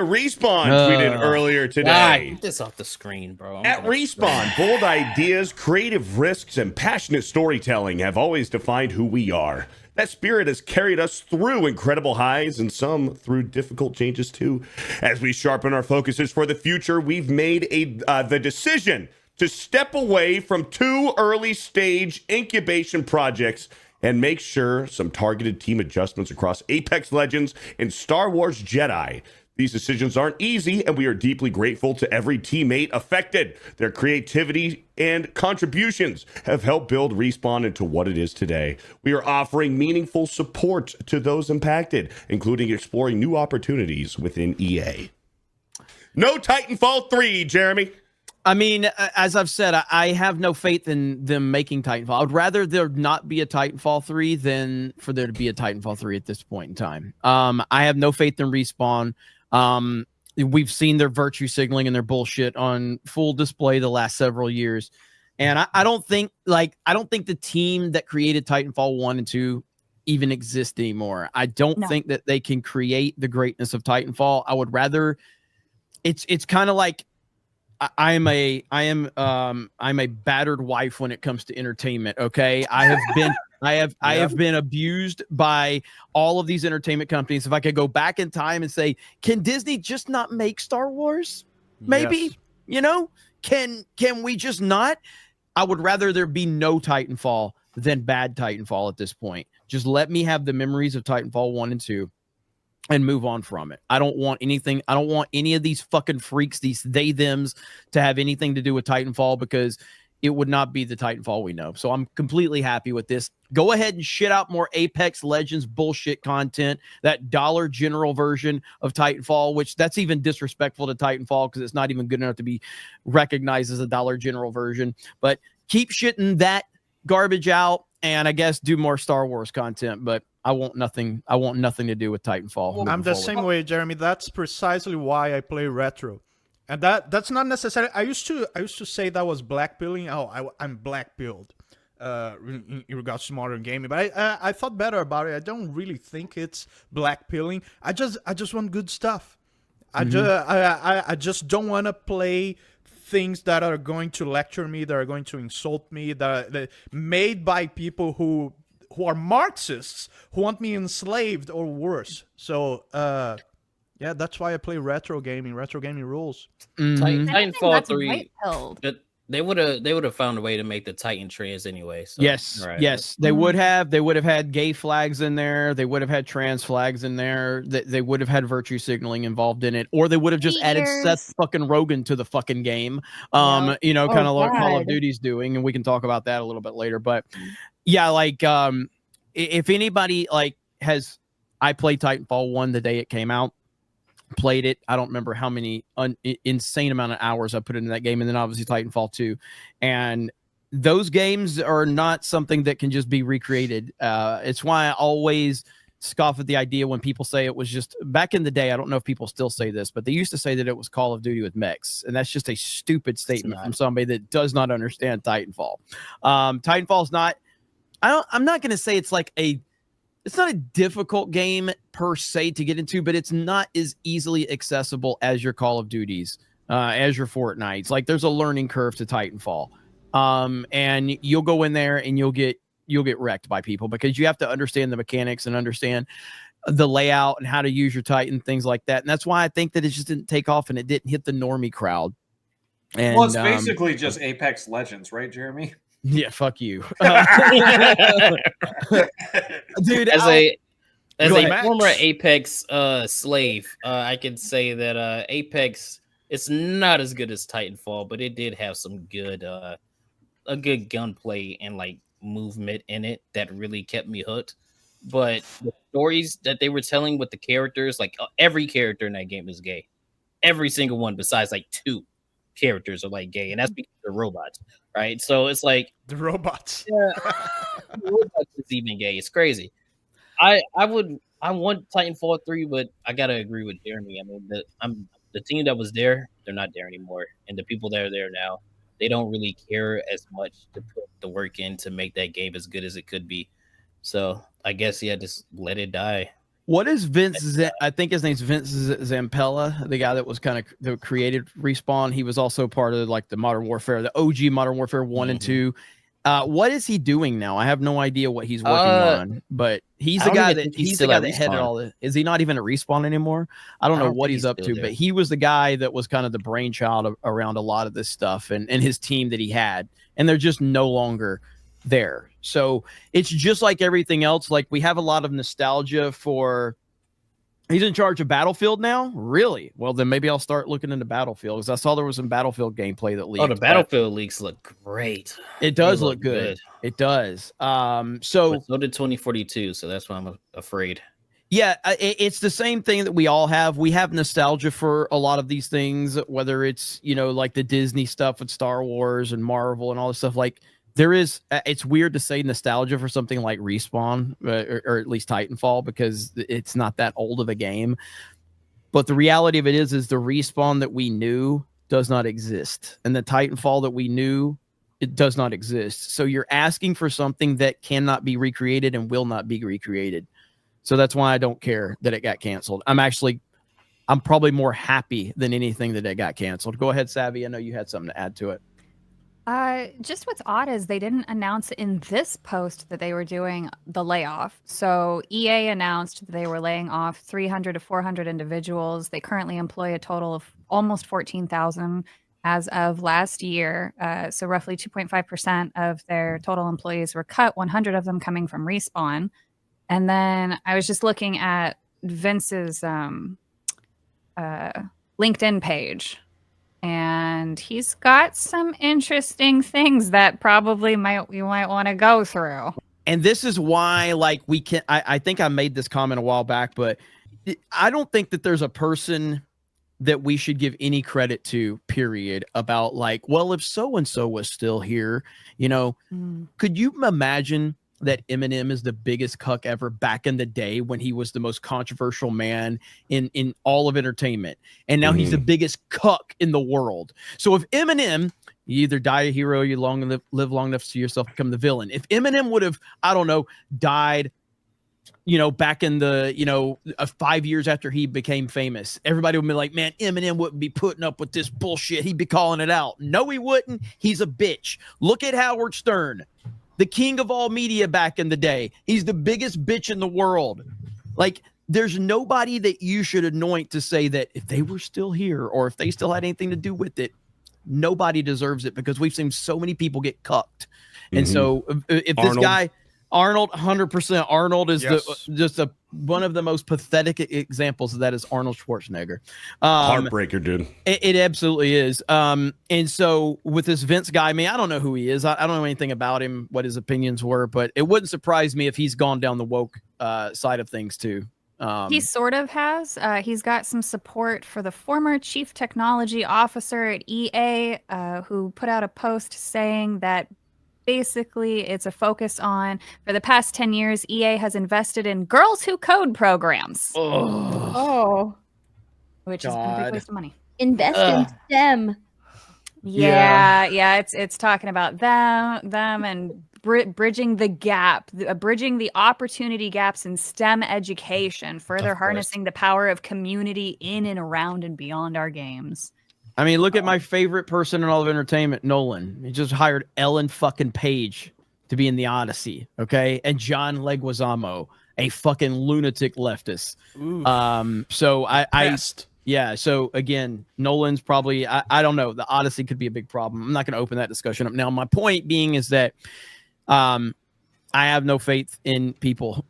Respawn tweeted earlier today. Get this off the screen, bro. At Respawn, bold ideas, creative risks, and passionate storytelling have always defined who we are. That spirit has carried us through incredible highs and some through difficult changes too. As we sharpen our focuses for the future, we've made the decision to step away from 2 early-stage incubation projects and make sure some targeted team adjustments across Apex Legends and Star Wars Jedi. These decisions aren't easy, and we are deeply grateful to every teammate affected. Their creativity and contributions have helped build Respawn into what it is today. We are offering meaningful support to those impacted, including exploring new opportunities within EA. No Titanfall 3, Jeremy. I mean, as I've said, I have no faith in them making Titanfall. I would rather there not be a Titanfall 3 than for there to be a Titanfall 3 at this point in time. I have no faith in Respawn. We've seen their virtue signaling and their bullshit on full display the last several years. And I don't think the team that created Titanfall 1 and 2 even exist anymore. I don't think that they can create the greatness of Titanfall. I would rather it's kind of like I'm a battered wife when it comes to entertainment. Okay. I have been abused by all of these entertainment companies. If I could go back in time and say, can Disney just not make Star Wars? Maybe, can we just not? I would rather there be no Titanfall than bad Titanfall at this point. Just let me have the memories of Titanfall 1 and 2 and move on from it. I don't want anything. I don't want any of these fucking freaks, these they thems, to have anything to do with Titanfall, because it would not be the Titanfall we know. So I'm completely happy with this. Go ahead and shit out more Apex Legends bullshit content, that Dollar General version of Titanfall, which that's even disrespectful to Titanfall because it's not even good enough to be recognized as a Dollar General version. But keep shitting that garbage out, and I guess do more Star Wars content. But I want nothing to do with Titanfall. I'm the same way, Jeremy. That's precisely why I play retro. And that's not necessary. I used to say that was black pilling. I'm black pilled in regards to modern gaming. But I thought better about it. I don't really think it's black pilling. I just want good stuff. I just don't want to play things that are going to lecture me, that are going to insult me, that made by people who are Marxists, who want me enslaved or worse. So yeah, that's why I play retro gaming. Retro gaming rules. Titanfall 3. They would have found a way to make the Titan trans anyway. So. Yes, right. Yes, they would have. They would have had gay flags in there. They would have had trans flags in there. They would have had virtue signaling involved in it, or they would have just added Seth fucking Rogen to the fucking game. Kind of like Call of Duty's doing, and we can talk about that a little bit later. But yeah, like if anybody I played Titanfall 1 the day it came out. Played it. I don't remember how many insane amount of hours I put into that game, and then obviously Titanfall 2. And those games are not something that can just be recreated. It's why I always scoff at the idea when people say it was just back in the day. I don't know if people still say this, but they used to say that it was Call of Duty with mechs, and that's just a stupid statement from somebody that does not understand Titanfall. Titanfall's not. I'm not going to say it's like it's not a difficult game per se to get into, but it's not as easily accessible as your Call of Duties, as your Fortnites. Like there's a learning curve to Titanfall. And you'll go in there and you'll get wrecked by people because you have to understand the mechanics and understand the layout and how to use your Titan, things like that. And that's why I think that it just didn't take off and it didn't hit the normie crowd. And, well, it's basically just Apex Legends, right, Jeremy? Yeah, fuck you. Dude, as a former Apex slave, I can say that Apex, it's not as good as Titanfall, but it did have some good a good gunplay and like movement in it that really kept me hooked. But the stories that they were telling with the characters, like every character in that game is gay. Every single one besides like 2 characters are like gay, and that's because they're robots, right? So it's like the robots. Yeah, the robots is even gay. It's crazy. I want Titanfall 3, but I gotta agree with Jeremy. I mean, the team that was there, they're not there anymore, and the people that are there now, they don't really care as much to put the work in to make that game as good as it could be. So I guess just let it die. What is Vince? I think his name's Vince Zampella, the guy that was that created Respawn. He was also part of like the Modern Warfare, the OG Modern Warfare 1 and 2. What is he doing now? I have no idea what he's working on, but he's the guy that headed all this. Is he not even at Respawn anymore? I don't know what he's up to, but he was the guy that was kind of the brainchild around a lot of this stuff and his team that he had, and they're just no longer there. So it's just like everything else. Like we have a lot of nostalgia for. He's in charge of Battlefield now? Really? Well, then maybe I'll start looking into Battlefield because I saw there was some Battlefield gameplay that leaked. Oh, the Battlefield leaks look great. It does look good. It does. So did 2042, so that's why I'm afraid. Yeah, it's the same thing that we all have. We have nostalgia for a lot of these things, whether it's, like the Disney stuff with Star Wars and Marvel and all this stuff. Like, there is, it's weird to say nostalgia for something like Respawn or at least Titanfall because it's not that old of a game. But the reality of it is the Respawn that we knew does not exist. And the Titanfall that we knew, it does not exist. So you're asking for something that cannot be recreated and will not be recreated. So that's why I don't care that it got canceled. I'm probably more happy than anything that it got canceled. Go ahead, Savvy. I know you had something to add to it. Just what's odd is they didn't announce in this post that they were doing the layoff. So EA announced that they were laying off 300 to 400 individuals. They currently employ a total of almost 14,000 as of last year. So roughly 2.5% of their total employees were cut, 100 of them coming from Respawn. And then I was just looking at Vince's LinkedIn page. And he's got some interesting things that probably we might want to go through. And this is why, like, we can. I think I made this comment a while back, but I don't think that there's a person that we should give any credit to, period, about like, well, if so and so was still here, could you imagine that Eminem is the biggest cuck ever back in the day when he was the most controversial man in all of entertainment. And now he's the biggest cuck in the world. So if Eminem, you either die a hero, you live long enough to see yourself become the villain. If Eminem would have, I don't know, died, back in the, 5 years after he became famous, everybody would be like, man, Eminem wouldn't be putting up with this bullshit. He'd be calling it out. No, he wouldn't. He's a bitch. Look at Howard Stern. The king of all media back in the day. He's the biggest bitch in the world. Like, there's nobody that you should anoint to say that if they were still here or if they still had anything to do with it, nobody deserves it because we've seen so many people get cucked. And so if this guy, Arnold, 100%, Arnold is one of the most pathetic examples of that is Arnold Schwarzenegger. Heartbreaker, dude. It absolutely is. And so with this Vince guy, I don't know who he is. I don't know anything about him, what his opinions were, but it wouldn't surprise me if he's gone down the woke side of things too. He sort of has. He's got some support for the former chief technology officer at EA, who put out a post saying that basically it's a focus on, for the past 10 years, EA has invested in Girls Who Code programs. Which is a big waste of money. Invest in STEM. Yeah, it's talking about them and bridging the gap, bridging the opportunity gaps in STEM education, further harnessing the power of community in and around and beyond our games. I mean, look at my favorite person in all of entertainment, Nolan. He just hired Ellen fucking Page to be in the Odyssey, okay? And John Leguizamo, a fucking lunatic leftist. So again, Nolan's probably, I don't know, the Odyssey could be a big problem. I'm not going to open that discussion up now. My point being is that I have no faith in people.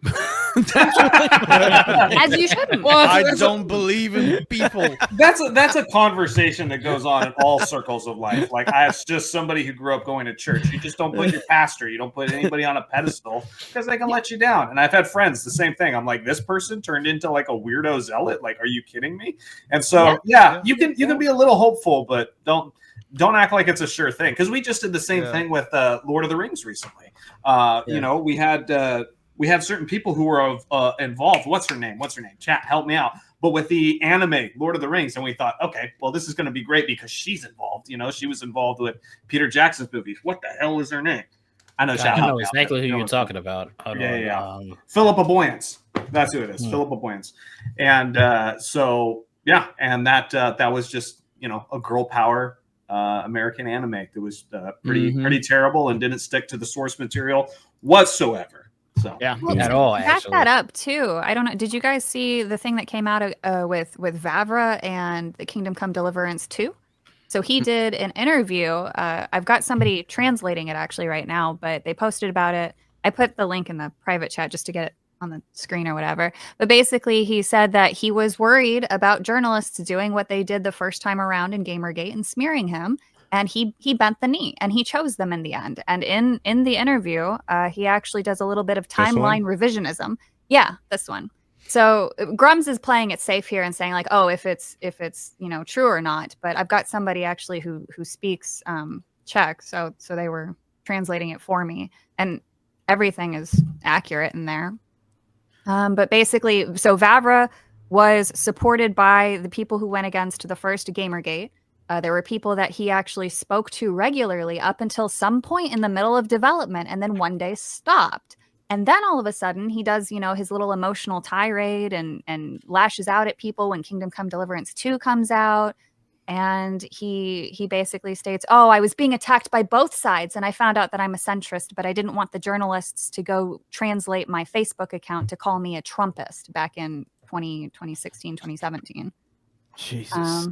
As you shouldn't. Well, I don't believe in people. That's a conversation that goes on in all circles of life. Like, I was just somebody who grew up going to church. You just don't put your pastor, you don't put anybody on a pedestal because they can let you down. And I've had friends the same thing. I'm like, this person turned into like a weirdo zealot. Like, are you kidding me? And so you can be a little hopeful, but don't act like it's a sure thing. Because we just did the same thing with Lord of the Rings recently. We had certain people who were involved. What's her name? Chat, help me out. But with the anime Lord of the Rings, and we thought, okay, well, this is going to be great because she's involved. She was involved with Peter Jackson's movies. What the hell is her name? I know. I know exactly who you're talking about. Philippa Boyens. That's who it is, Philippa Boyens. And so yeah, and that was just a girl power American anime that was pretty terrible and didn't stick to the source material whatsoever. So Yeah, at all. Back Actually, that up too. I don't know. Did you guys see the thing that came out with Vavra and the Kingdom Come Deliverance 2? So he did an interview. I've got somebody translating it actually right now, but they posted about it. I put the link in the private chat just to get it on the screen or whatever. But basically, he said that he was worried about journalists doing what they did the first time around in Gamergate and smearing him. And he bent the knee and he chose them in the end. And in the interview, he actually does a little bit of timeline revisionism. Yeah, this one. So Grums is playing it safe here and saying like, oh, if it's true or not. But I've got somebody actually who speaks Czech, so they were translating it for me, and everything is accurate in there. But basically, so Vavra was supported by the people who went against the first Gamergate. There were people that he actually spoke to regularly up until some point in the middle of development, and then one day stopped. And then all of a sudden, he does, his little emotional tirade and lashes out at people when Kingdom Come Deliverance 2 comes out. And he basically states, oh, I was being attacked by both sides, and I found out that I'm a centrist, but I didn't want the journalists to go translate my Facebook account to call me a Trumpist back in 2016, 2017. Jesus.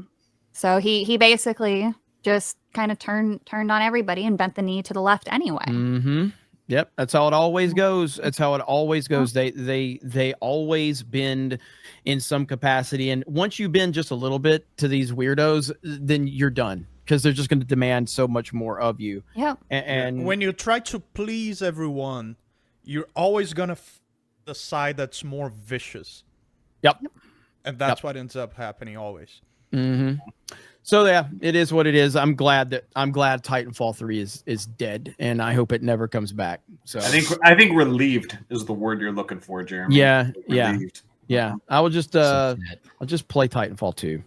So he basically just kind of turned on everybody and bent the knee to the left anyway. Mm-hmm. Yep, that's how it always goes. That's how it always goes. They always bend in some capacity, and once you bend just a little bit to these weirdos, then you're done because they're just going to demand so much more of you. Yep. And when you try to please everyone, you're always gonna the side that's more vicious. Yep. And that's what ends up happening always. Mm-hmm. So yeah, it is what it is. I'm glad Titanfall 3 is dead, and I hope it never comes back. So I think relieved is the word you're looking for, Jeremy. Yeah, relieved. yeah. I'll just play Titanfall 2.